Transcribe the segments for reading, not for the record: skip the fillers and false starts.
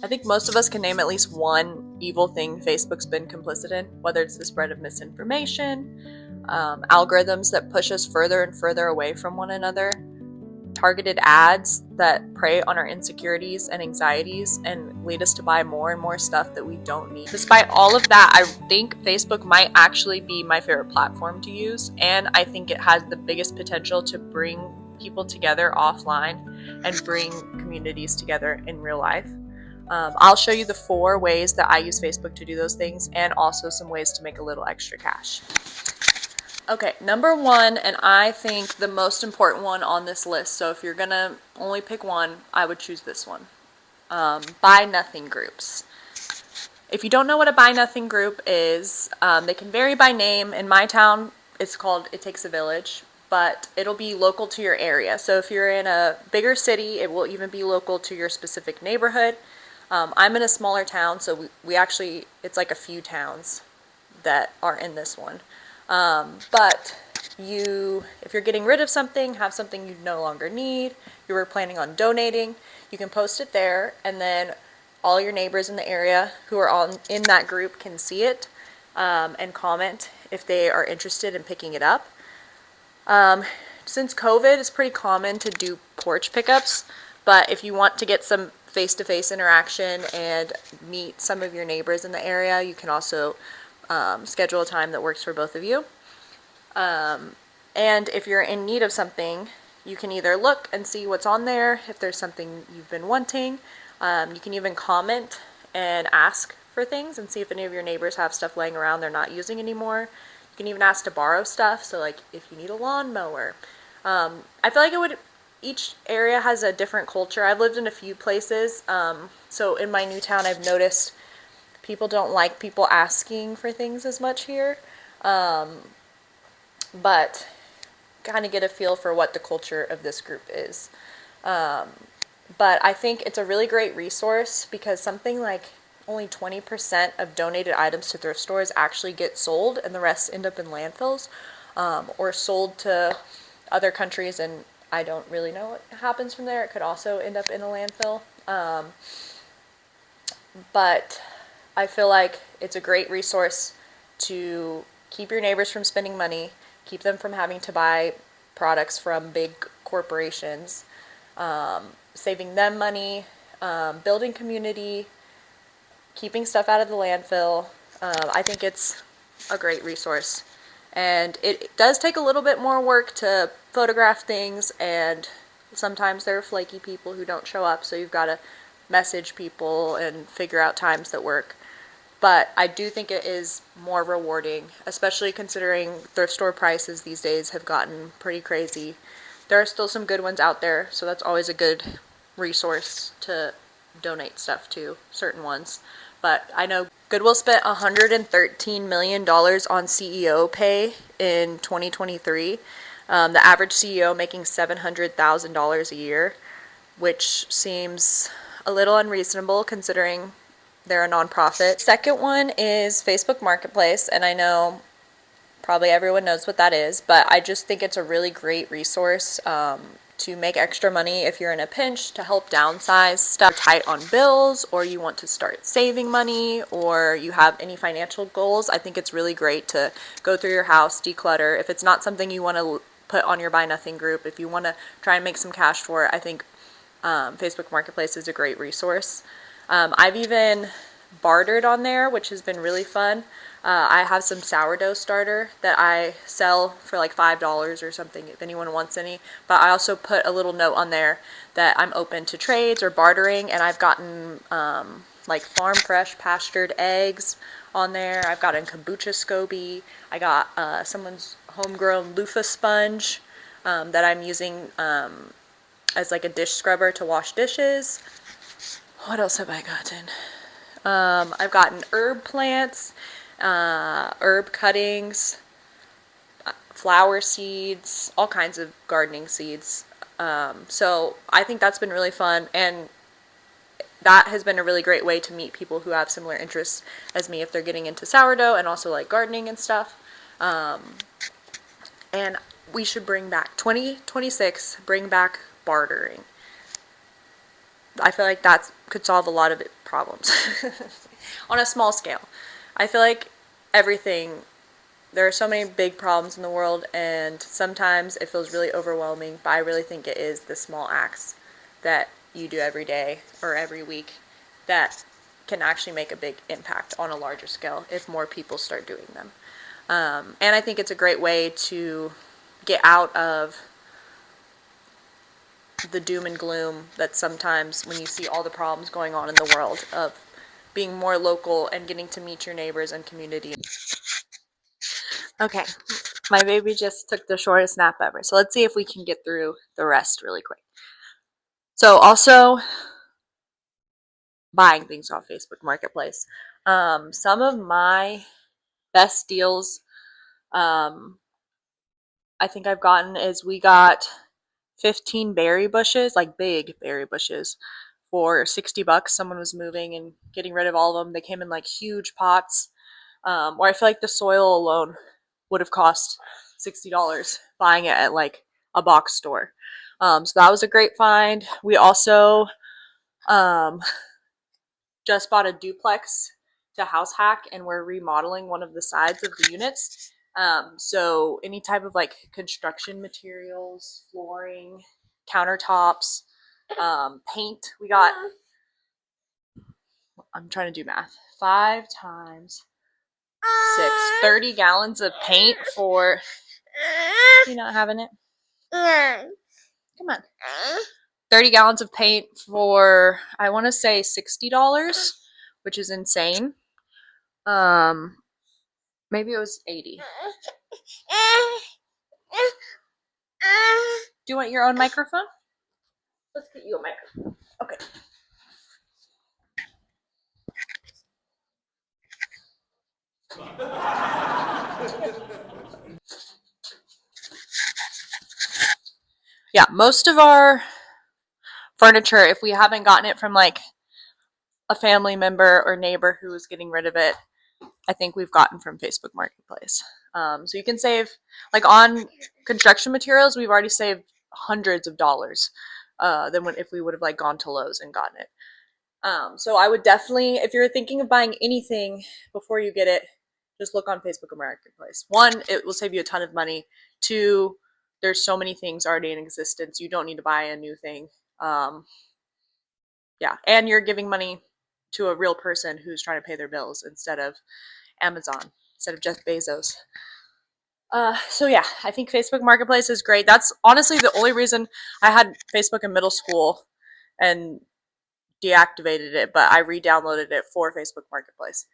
I think most of us can name at least one evil thing Facebook's been complicit in, whether it's the spread of misinformation, algorithms that push us further and further away from one another, targeted ads that prey on our insecurities and anxieties and lead us to buy more and more stuff that we don't need. Despite all of that, I think Facebook might actually be my favorite platform to use, and I think it has the biggest potential to bring people together offline and bring communities together in real life. I'll show you the 4 ways that I use Facebook to do those things, and also some ways to make a little extra cash. Okay, number 1, and I think the most important one on this list, so if you're gonna only pick one, I would choose this one. Buy nothing groups. If you don't know what a buy nothing group is, they can vary by name. In my town, it's called It Takes a Village, but it'll be local to your area. So if you're in a bigger city, it will even be local to your specific neighborhood. I'm in a smaller town, so we actually, it's like a few towns that are in this one. But if you're getting rid of something, have something you no longer need, you were planning on donating, you can post it there, and then all your neighbors in the area who are all in that group can see it, and comment if they are interested in picking it up. Since COVID, it's pretty common to do porch pickups, but if you want to get some face-to-face interaction and meet some of your neighbors in the area, you can also schedule a time that works for both of you. And if you're in need of something, you can either look and see what's on there, if there's something you've been wanting. You can even comment and ask for things and see if any of your neighbors have stuff laying around they're not using anymore. You can even ask to borrow stuff, so like if you need a lawnmower. I feel like each area has a different culture. I've lived in a few places, so in my new town I've noticed people don't like people asking for things as much here, but kind of get a feel for what the culture of this group is. But I think it's a really great resource because something like only 20% of donated items to thrift stores actually get sold, and the rest end up in landfills, or sold to other countries, and I don't really know what happens from there. It could also end up in a landfill. But I feel like it's a great resource to keep your neighbors from spending money, keep them from having to buy products from big corporations, saving them money, building community, keeping stuff out of the landfill. I think it's a great resource. And it does take a little bit more work to photograph things, and sometimes there are flaky people who don't show up, so you've got to message people and figure out times that work. But I do think it is more rewarding, especially considering thrift store prices these days have gotten pretty crazy. There are still some good ones out there, so that's always a good resource to donate stuff to, certain ones. But I know Goodwill spent $113 million on CEO pay in 2023. The average CEO making $700,000 a year, which seems a little unreasonable considering they're a nonprofit. Second one is Facebook Marketplace, and I know probably everyone knows what that is, but I just think it's a really great resource to make extra money if you're in a pinch, to help downsize stuff, tight on bills, or you want to start saving money, or you have any financial goals. I think it's really great to go through your house, declutter. If it's not something you want to put on your Buy Nothing group, if you want to try and make some cash for it, I think Facebook Marketplace is a great resource. I've even bartered on there, which has been really fun. I have some sourdough starter that I sell for like $5 or something if anyone wants any. But I also put a little note on there that I'm open to trades or bartering, and I've gotten like farm fresh pastured eggs on there. I've gotten kombucha SCOBY. I got someone's homegrown loofah sponge that I'm using as like a dish scrubber to wash dishes. What else have I gotten? I've gotten herb plants, herb cuttings, flower seeds, all kinds of gardening seeds. So I think that's been really fun, and that has been a really great way to meet people who have similar interests as me if they're getting into sourdough and also like gardening and stuff. And we should bring back 2026, bring back bartering. I feel like that could solve a lot of problems on a small scale. I feel like there are so many big problems in the world, and sometimes it feels really overwhelming, but I really think it is the small acts that you do every day or every week that can actually make a big impact on a larger scale if more people start doing them. And I think it's a great way to get out of the doom and gloom that sometimes when you see all the problems going on in the world, of being more local and getting to meet your neighbors and community. Okay, my baby just took the shortest nap ever, so let's see if we can get through the rest really quick. So also buying things off Facebook Marketplace. Some of my best deals I think I've gotten is we got 15 berry bushes, like big berry bushes, for $60. Someone was moving and getting rid of all of them. They came in like huge pots, where I feel like the soil alone would have cost $60 buying it at like a box store. So that was a great find. We also um, just bought a duplex to house hack, and we're remodeling one of the sides of the units. So any type of like construction materials, flooring, countertops, paint. We got, I'm trying to do math, 5 times 6, 30 gallons of paint for, you not having it? Come on. 30 gallons of paint for, I want to say $60, which is insane. Maybe it was 80. Do you want your own microphone? Let's get you a microphone. Okay. Yeah, most of our furniture, if we haven't gotten it from like a family member or neighbor who is getting rid of it, I think we've gotten from Facebook Marketplace. So you can save, like on construction materials, we've already saved hundreds of dollars than if we would have like gone to Lowe's and gotten it. So I would definitely, if you're thinking of buying anything before you get it, just look on Facebook Marketplace. 1, it will save you a ton of money. 2, there's so many things already in existence. You don't need to buy a new thing. Yeah, and you're giving money to a real person who's trying to pay their bills instead of Amazon, instead of Jeff Bezos. So yeah, I think Facebook Marketplace is great. That's honestly the only reason I had Facebook in middle school and deactivated it, but I re-downloaded it for Facebook Marketplace,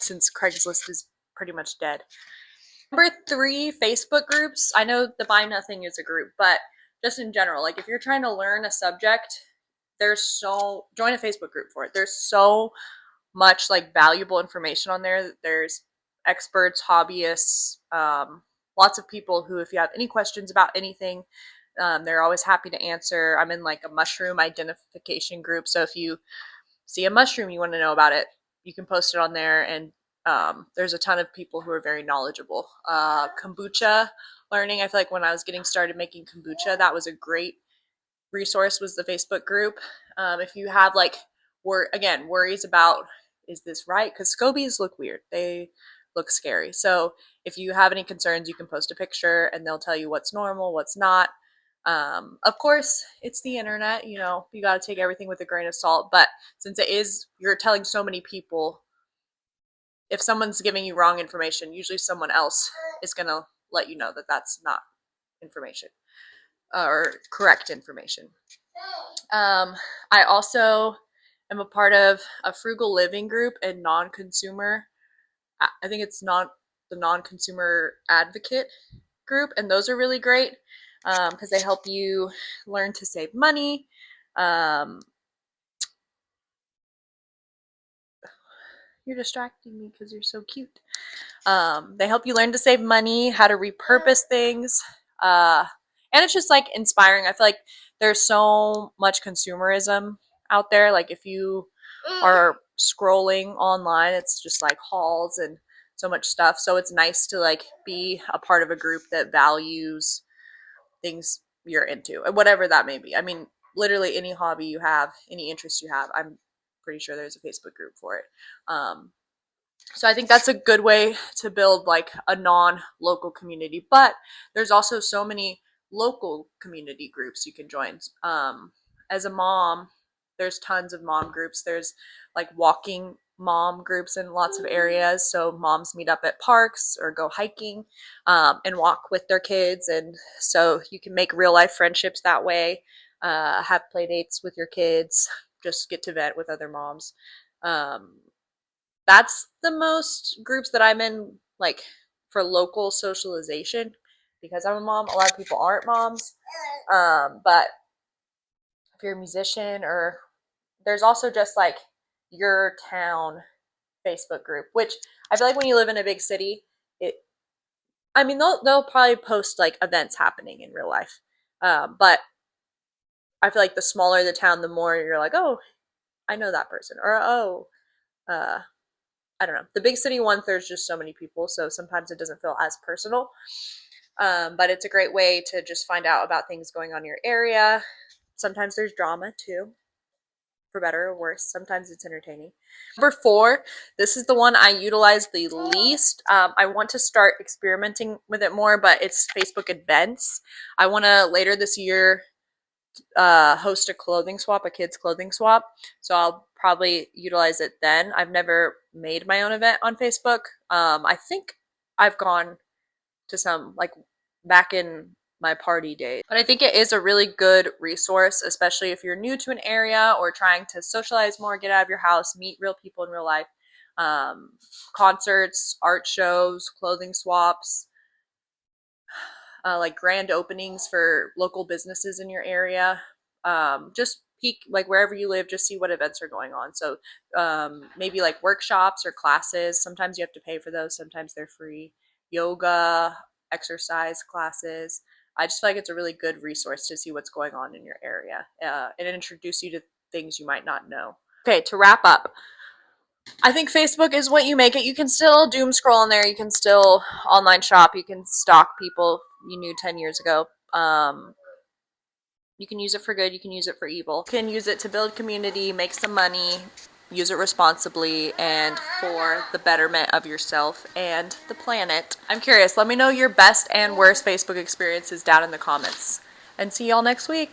since Craigslist is pretty much dead. Number 3, Facebook groups. I know the Buy Nothing is a group, but just in general, like if you're trying to learn a subject, join a Facebook group for it. There's so much like valuable information on there. There's experts, hobbyists, lots of people who, if you have any questions about anything, they're always happy to answer. I'm in like a mushroom identification group, so if you see a mushroom you want to know about it, you can post it on there, and there's a ton of people who are very knowledgeable. Kombucha learning, I feel like when I was getting started making kombucha, that was a great resource, was the Facebook group. If you have like worries about, is this right? Because scobies look weird, they look scary. So if you have any concerns, you can post a picture and they'll tell you what's normal, what's not. Of course, it's the internet, you got to take everything with a grain of salt. But since you're telling so many people, if someone's giving you wrong information, usually someone else is going to let you know that that's not information or correct information. I also am a part of a frugal living group and non-consumer. I think it's not the non-consumer advocate group, and those are really great because they help you learn to save money. You're distracting me because you're so cute. They help you learn to save money, how to repurpose things, and it's just like inspiring. I feel like there's so much consumerism out there. Like if you are scrolling online, it's just like hauls and so much stuff. So it's nice to like be a part of a group that values things you're into, whatever that may be. I mean, literally any hobby you have, any interest you have, I'm pretty sure there's a Facebook group for it. So I think that's a good way to build like a non-local community. But there's also so many local community groups you can join. As a mom, there's tons of mom groups. There's like walking mom groups in lots of areas. So moms meet up at parks or go hiking and walk with their kids. And so you can make real life friendships that way, have play dates with your kids, just get to vent with other moms. Um, that's the most groups that I'm in, like for local socialization, because I'm a mom. A lot of people aren't moms, but if you're a musician, or there's also just like your town Facebook group, which I feel like when you live in a big city, it. I mean, they'll probably post like events happening in real life, but I feel like the smaller the town, the more you're like, oh, I know that person, or oh, uh, I don't know. The big city ones, there's just so many people, so sometimes it doesn't feel as personal. But it's a great way to just find out about things going on in your area. Sometimes there's drama too, for better or worse. Sometimes it's entertaining. Number 4, this is the one I utilize the least. I want to start experimenting with it more, but it's Facebook events. I want to later this year host a clothing swap, a kids clothing swap. So I'll probably utilize it then. I've never made my own event on Facebook. I think I've gone to some like back in my party days. But I think it is a really good resource, especially if you're new to an area or trying to socialize more, get out of your house, meet real people in real life. Um, Concerts, art shows, clothing swaps, like grand openings for local businesses in your area. Just peek like wherever you live, just see what events are going on. So maybe like workshops or classes. Sometimes you have to pay for those, sometimes they're free. Yoga, exercise classes. I just feel like it's a really good resource to see what's going on in your area, and introduce you to things you might not know. Okay, to wrap up, I think Facebook is what you make it. You can still doom scroll on there. You can still online shop. You can stalk people you knew 10 years ago. You can use it for good. You can use it for evil. You can use it to build community, make some money, use it responsibly, and for the betterment of yourself and the planet. I'm curious. Let me know your best and worst Facebook experiences down in the comments. And see y'all next week.